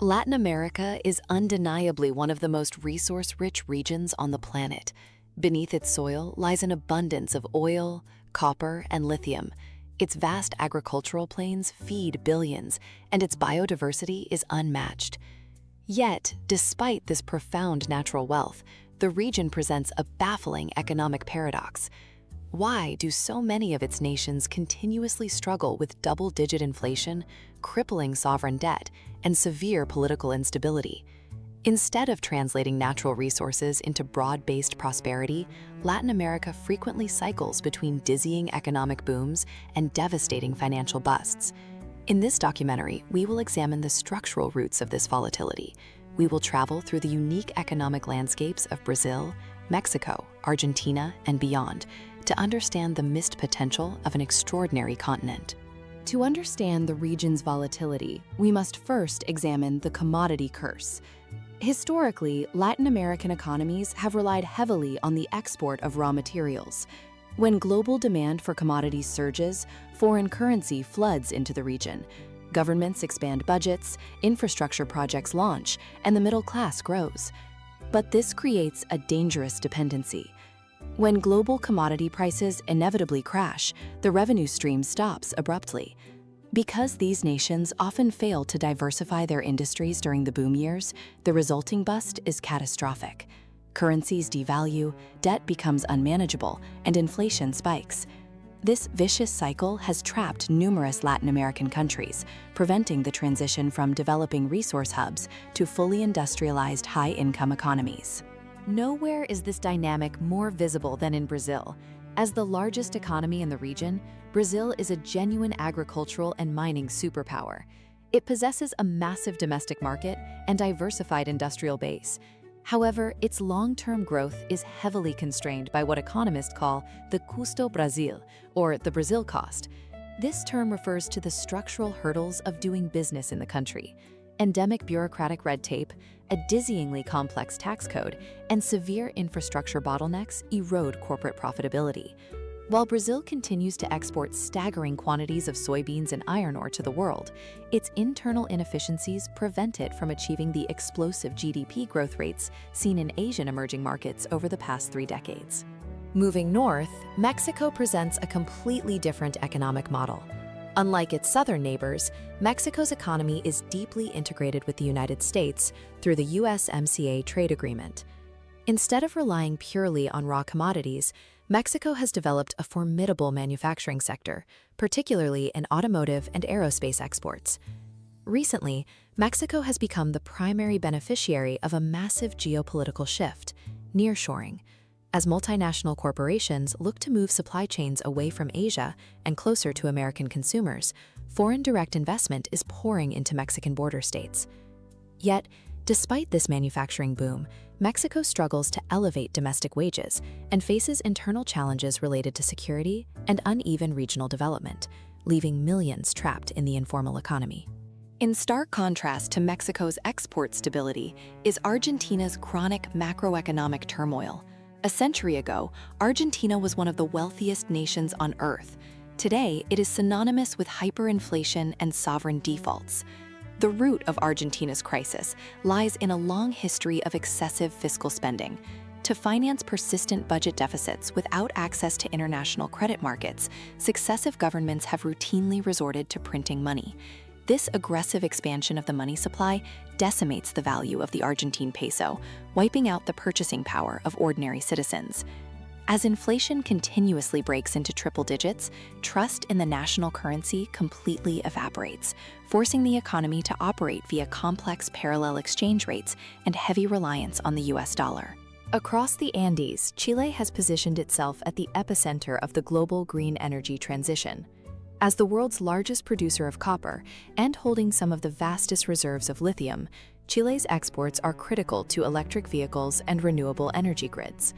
Latin America is undeniably one of the most resource-rich regions on the planet. Beneath its soil lies an abundance of oil, copper, and lithium. Its vast agricultural plains feed billions, and its biodiversity is unmatched. Yet, despite this profound natural wealth, the region presents a baffling economic paradox. Why do so many of its nations continuously struggle with double-digit inflation, crippling sovereign debt, and severe political instability? Instead of translating natural resources into broad-based prosperity, Latin America frequently cycles between dizzying economic booms and devastating financial busts. In this documentary, we will examine the structural roots of this volatility. We will travel through the unique economic landscapes of Brazil, Mexico, Argentina, and beyond to understand the missed potential of an extraordinary continent. To understand the region's volatility, we must first examine the commodity curse. Historically, Latin American economies have relied heavily on the export of raw materials. When global demand for commodities surges, foreign currency floods into the region. Governments expand budgets, infrastructure projects launch, and the middle class grows. But this creates a dangerous dependency. When global commodity prices inevitably crash, the revenue stream stops abruptly. Because these nations often fail to diversify their industries during the boom years, the resulting bust is catastrophic. Currencies devalue, debt becomes unmanageable, and inflation spikes. This vicious cycle has trapped numerous Latin American countries, preventing the transition from developing resource hubs to fully industrialized high-income economies. Nowhere is this dynamic more visible than in Brazil. As the largest economy in the region, Brazil is a genuine agricultural and mining superpower. It possesses a massive domestic market and diversified industrial base. However, its long-term growth is heavily constrained by what economists call the custo Brasil, or the Brazil cost. This term refers to the structural hurdles of doing business in the country. Endemic bureaucratic red tape, a dizzyingly complex tax code, and severe infrastructure bottlenecks erode corporate profitability. While Brazil continues to export staggering quantities of soybeans and iron ore to the world, its internal inefficiencies prevent it from achieving the explosive GDP growth rates seen in Asian emerging markets over the past 3 decades. Moving north, Mexico presents a completely different economic model. Unlike its southern neighbors, Mexico's economy is deeply integrated with the United States through the USMCA trade agreement. Instead of relying purely on raw commodities, Mexico has developed a formidable manufacturing sector, particularly in automotive and aerospace exports. Recently, Mexico has become the primary beneficiary of a massive geopolitical shift, nearshoring. As multinational corporations look to move supply chains away from Asia and closer to American consumers, foreign direct investment is pouring into Mexican border states. Yet, despite this manufacturing boom, Mexico struggles to elevate domestic wages and faces internal challenges related to security and uneven regional development, leaving millions trapped in the informal economy. In stark contrast to Mexico's export stability is Argentina's chronic macroeconomic turmoil. A century ago, Argentina was one of the wealthiest nations on Earth. Today, it is synonymous with hyperinflation and sovereign defaults. The root of Argentina's crisis lies in a long history of excessive fiscal spending. To finance persistent budget deficits without access to international credit markets, successive governments have routinely resorted to printing money. This aggressive expansion of the money supply decimates the value of the Argentine peso, wiping out the purchasing power of ordinary citizens. As inflation continuously breaks into triple digits, trust in the national currency completely evaporates, forcing the economy to operate via complex parallel exchange rates and heavy reliance on the US dollar. Across the Andes, Chile has positioned itself at the epicenter of the global green energy transition. As the world's largest producer of copper and holding some of the vastest reserves of lithium, Chile's exports are critical to electric vehicles and renewable energy grids.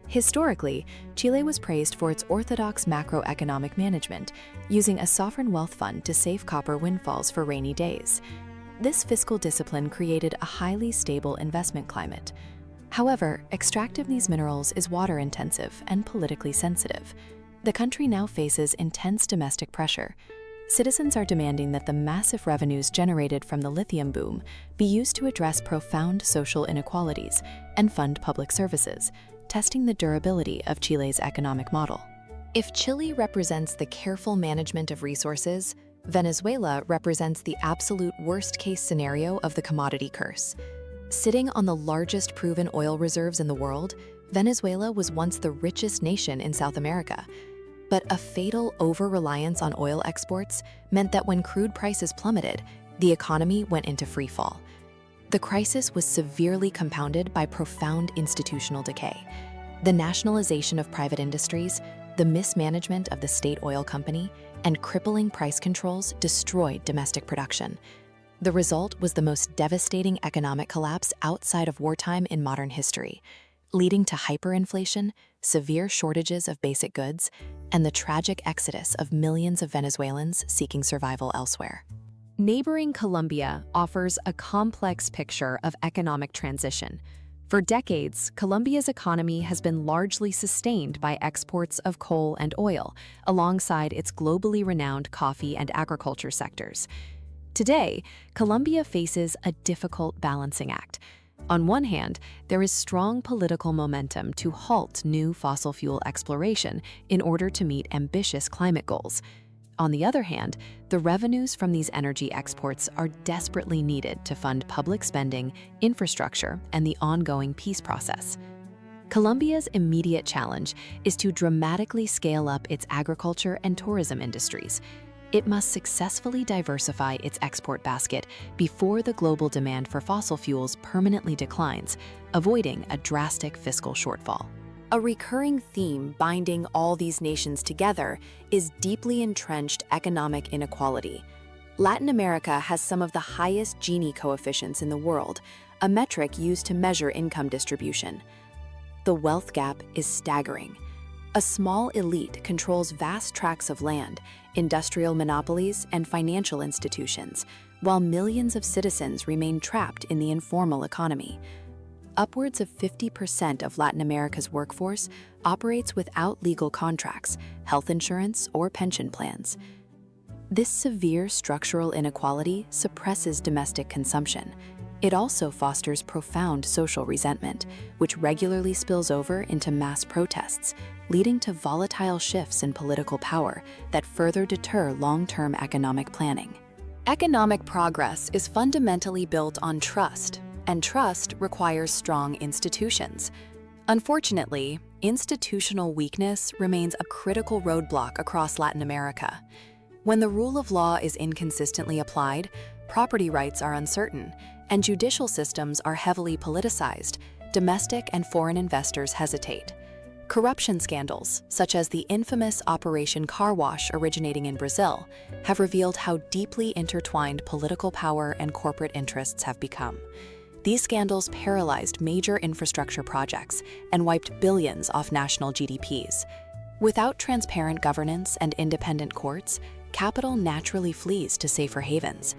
Historically, Chile was praised for its orthodox macroeconomic management, using a sovereign wealth fund to save copper windfalls for rainy days. This fiscal discipline created a highly stable investment climate. However, extracting these minerals is water-intensive and politically sensitive. The country now faces intense domestic pressure. Citizens are demanding that the massive revenues generated from the lithium boom be used to address profound social inequalities and fund public services, testing the durability of Chile's economic model. If Chile represents the careful management of resources, Venezuela represents the absolute worst-case scenario of the commodity curse. Sitting on the largest proven oil reserves in the world, Venezuela was once the richest nation in South America. But a fatal over-reliance on oil exports meant that when crude prices plummeted, the economy went into freefall. The crisis was severely compounded by profound institutional decay. The nationalization of private industries, the mismanagement of the state oil company, and crippling price controls destroyed domestic production. The result was the most devastating economic collapse outside of wartime in modern history, leading to hyperinflation, severe shortages of basic goods, and the tragic exodus of millions of Venezuelans seeking survival elsewhere. Neighboring Colombia offers a complex picture of economic transition. For decades, Colombia's economy has been largely sustained by exports of coal and oil, alongside its globally renowned coffee and agriculture sectors. Today, Colombia faces a difficult balancing act. On one hand, there is strong political momentum to halt new fossil fuel exploration in order to meet ambitious climate goals. On the other hand, the revenues from these energy exports are desperately needed to fund public spending, infrastructure, and the ongoing peace process. Colombia's immediate challenge is to dramatically scale up its agriculture and tourism industries. It must successfully diversify its export basket before the global demand for fossil fuels permanently declines, avoiding a drastic fiscal shortfall. A recurring theme binding all these nations together is deeply entrenched economic inequality. Latin America has some of the highest Gini coefficients in the world, a metric used to measure income distribution. The wealth gap is staggering. A small elite controls vast tracts of land, industrial monopolies, and financial institutions, while millions of citizens remain trapped in the informal economy. Upwards of 50% of Latin America's workforce operates without legal contracts, health insurance, or pension plans. This severe structural inequality suppresses domestic consumption. It also fosters profound social resentment, which regularly spills over into mass protests, leading to volatile shifts in political power that further deter long-term economic planning. Economic progress is fundamentally built on trust, and trust requires strong institutions. Unfortunately, institutional weakness remains a critical roadblock across Latin America. When the rule of law is inconsistently applied, property rights are uncertain, and judicial systems are heavily politicized, domestic and foreign investors hesitate. Corruption scandals, such as the infamous Operation Car Wash originating in Brazil, have revealed how deeply intertwined political power and corporate interests have become. These scandals paralyzed major infrastructure projects and wiped billions off national GDPs. Without transparent governance and independent courts, capital naturally flees to safer havens.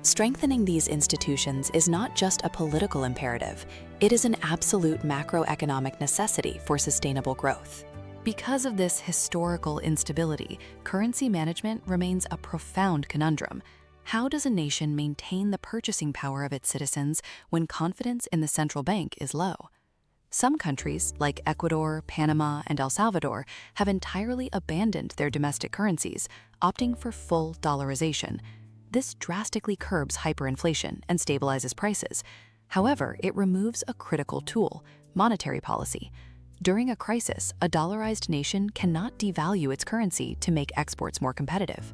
Strengthening these institutions is not just a political imperative, it is an absolute macroeconomic necessity for sustainable growth. Because of this historical instability, currency management remains a profound conundrum. How does a nation maintain the purchasing power of its citizens when confidence in the central bank is low? Some countries, like Ecuador, Panama, and El Salvador, have entirely abandoned their domestic currencies, opting for full dollarization. This drastically curbs hyperinflation and stabilizes prices. However, it removes a critical tool, monetary policy. During a crisis, a dollarized nation cannot devalue its currency to make exports more competitive.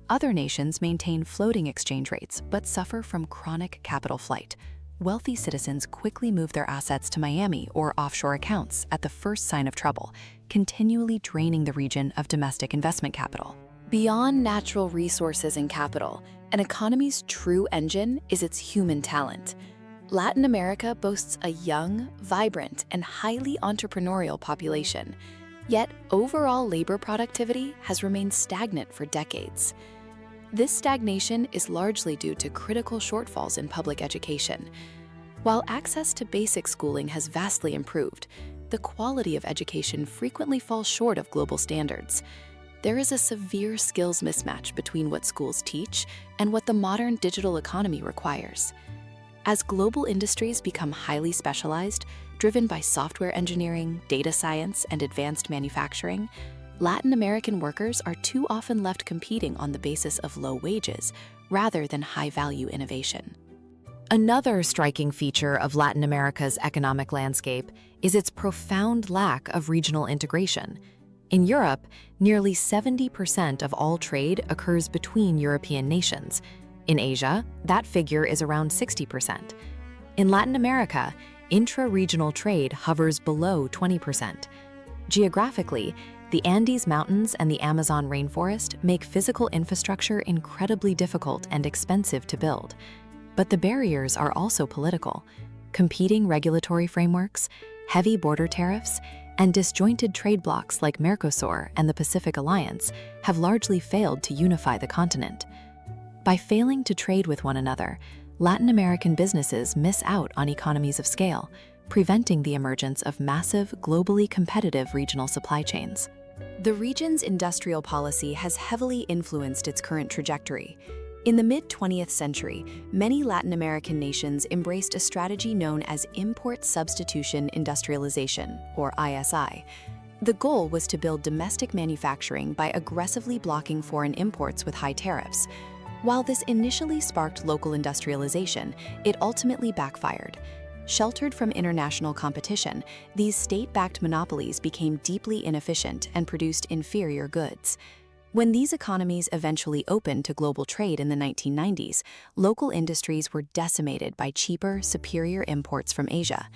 Other nations maintain floating exchange rates but suffer from chronic capital flight. Wealthy citizens quickly move their assets to Miami or offshore accounts at the first sign of trouble, continually draining the region of domestic investment capital. Beyond natural resources and capital, an economy's true engine is its human talent. Latin America boasts a young, vibrant, and highly entrepreneurial population. Yet, overall labor productivity has remained stagnant for decades. This stagnation is largely due to critical shortfalls in public education. While access to basic schooling has vastly improved, the quality of education frequently falls short of global standards. there is a severe skills mismatch between what schools teach and what the modern digital economy requires. As global industries become highly specialized, driven by software engineering, data science, and advanced manufacturing, Latin American workers are too often left competing on the basis of low wages rather than high-value innovation. Another striking feature of Latin America's economic landscape is its profound lack of regional integration. In Europe, nearly 70% of all trade occurs between European nations. In Asia, that figure is around 60%. In Latin America, intra-regional trade hovers below 20%. Geographically, the Andes Mountains and the Amazon rainforest make physical infrastructure incredibly difficult and expensive to build. But the barriers are also political. Competing regulatory frameworks, heavy border tariffs, and disjointed trade blocs like Mercosur and the Pacific Alliance have largely failed to unify the continent. By failing to trade with one another, Latin American businesses miss out on economies of scale, preventing the emergence of massive, globally competitive regional supply chains. The region's industrial policy has heavily influenced its current trajectory. In the mid-20th century, many Latin American nations embraced a strategy known as import substitution industrialization, or ISI. The goal was to build domestic manufacturing by aggressively blocking foreign imports with high tariffs. While this initially sparked local industrialization, it ultimately backfired. Sheltered from international competition, these state-backed monopolies became deeply inefficient and produced inferior goods. When these economies eventually opened to global trade in the 1990s, local industries were decimated by cheaper, superior imports from Asia.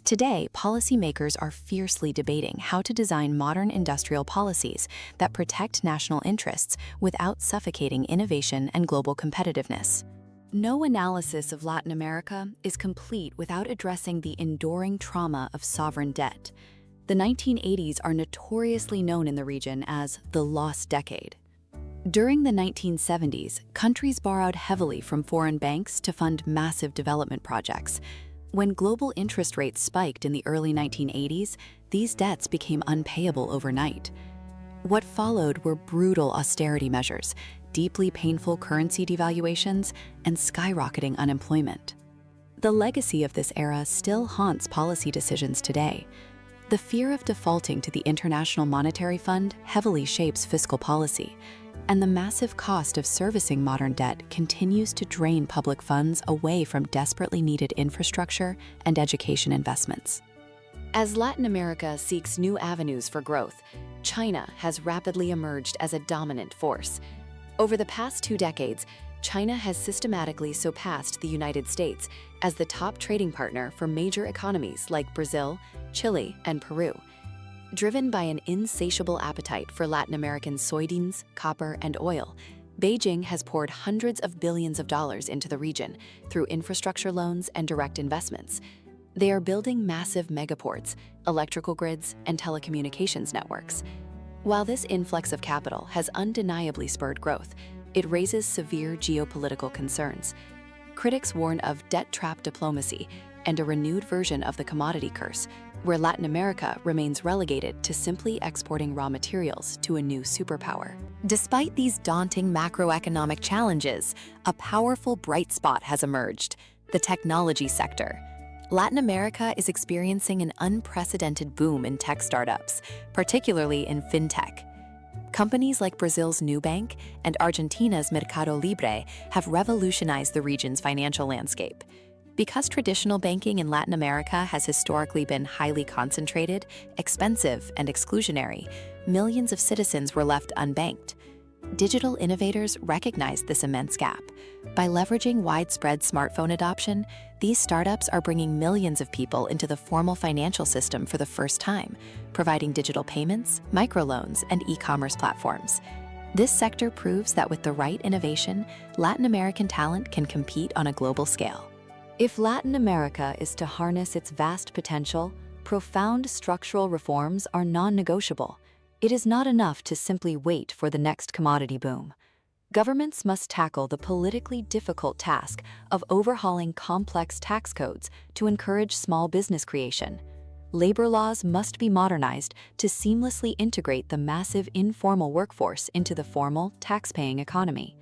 Today, policymakers are fiercely debating how to design modern industrial policies that protect national interests without suffocating innovation and global competitiveness. No analysis of Latin America is complete without addressing the enduring trauma of sovereign debt. The 1980s are notoriously known in the region as the lost decade. During the 1970s, countries borrowed heavily from foreign banks to fund massive development projects. When global interest rates spiked in the early 1980s, these debts became unpayable overnight. What followed were brutal austerity measures, deeply painful currency devaluations, and skyrocketing unemployment. The legacy of this era still haunts policy decisions today. The fear of defaulting to the International Monetary Fund heavily shapes fiscal policy, and the massive cost of servicing modern debt continues to drain public funds away from desperately needed infrastructure and education investments. As Latin America seeks new avenues for growth, China has rapidly emerged as a dominant force. Over the past 2 decades, China has systematically surpassed the United States as the top trading partner for major economies like Brazil, Chile, and Peru. Driven by an insatiable appetite for Latin American soybeans, copper, and oil, Beijing has poured hundreds of billions of dollars into the region through infrastructure loans and direct investments. They are building massive megaports, electrical grids, and telecommunications networks. While this influx of capital has undeniably spurred growth, it raises severe geopolitical concerns. Critics warn of debt-trap diplomacy and a renewed version of the commodity curse, where Latin America remains relegated to simply exporting raw materials to a new superpower. Despite these daunting macroeconomic challenges, a powerful bright spot has emerged: the technology sector. Latin America is experiencing an unprecedented boom in tech startups, particularly in fintech. Companies like Brazil's Nubank and Argentina's Mercado Libre have revolutionized the region's financial landscape. Because traditional banking in Latin America has historically been highly concentrated, expensive, and exclusionary, millions of citizens were left unbanked. Digital innovators recognized this immense gap. By leveraging widespread smartphone adoption, these startups are bringing millions of people into the formal financial system for the first time, providing digital payments, microloans, and e-commerce platforms. This sector proves that with the right innovation, Latin American talent can compete on a global scale. If Latin America is to harness its vast potential, profound structural reforms are non-negotiable. It is not enough to simply wait for the next commodity boom. Governments must tackle the politically difficult task of overhauling complex tax codes to encourage small business creation. labor laws must be modernized to seamlessly integrate the massive informal workforce into the formal, tax-paying economy.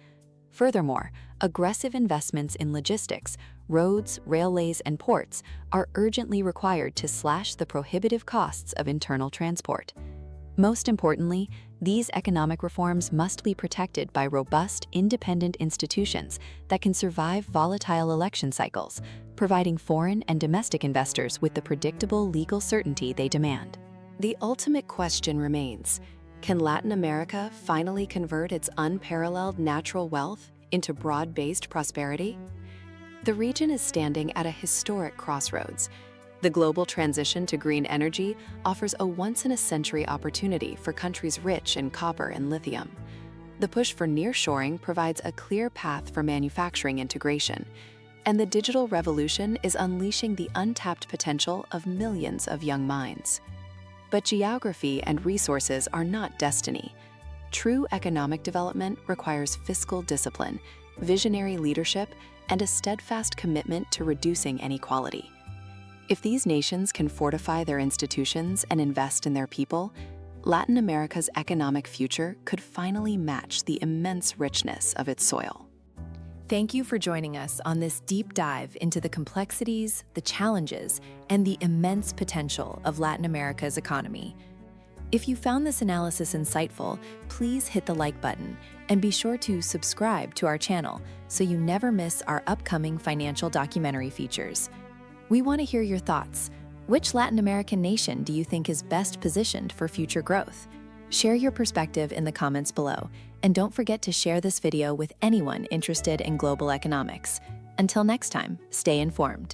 Furthermore, aggressive investments in logistics, roads, railways, and ports are urgently required to slash the prohibitive costs of internal transport. Most importantly, these economic reforms must be protected by robust, independent institutions that can survive volatile election cycles, providing foreign and domestic investors with the predictable legal certainty they demand. The ultimate question remains: can Latin America finally convert its unparalleled natural wealth into broad-based prosperity? The region is standing at a historic crossroads. The global transition to green energy offers a once-in-a-century opportunity for countries rich in copper and lithium. The push for nearshoring provides a clear path for manufacturing integration, and the digital revolution is unleashing the untapped potential of millions of young minds. But geography and resources are not destiny. True economic development requires fiscal discipline, visionary leadership, and a steadfast commitment to reducing inequality. If these nations can fortify their institutions and invest in their people, Latin America's economic future could finally match the immense richness of its soil. Thank you for joining us on this deep dive into the complexities, the challenges, and the immense potential of Latin America's economy. If you found this analysis insightful, please hit the like button and be sure to subscribe to our channel so you never miss our upcoming financial documentary features. We want to hear your thoughts. Which Latin American nation do you think is best positioned for future growth? Share your perspective in the comments below, and don't forget to share this video with anyone interested in global economics. Until next time, stay informed.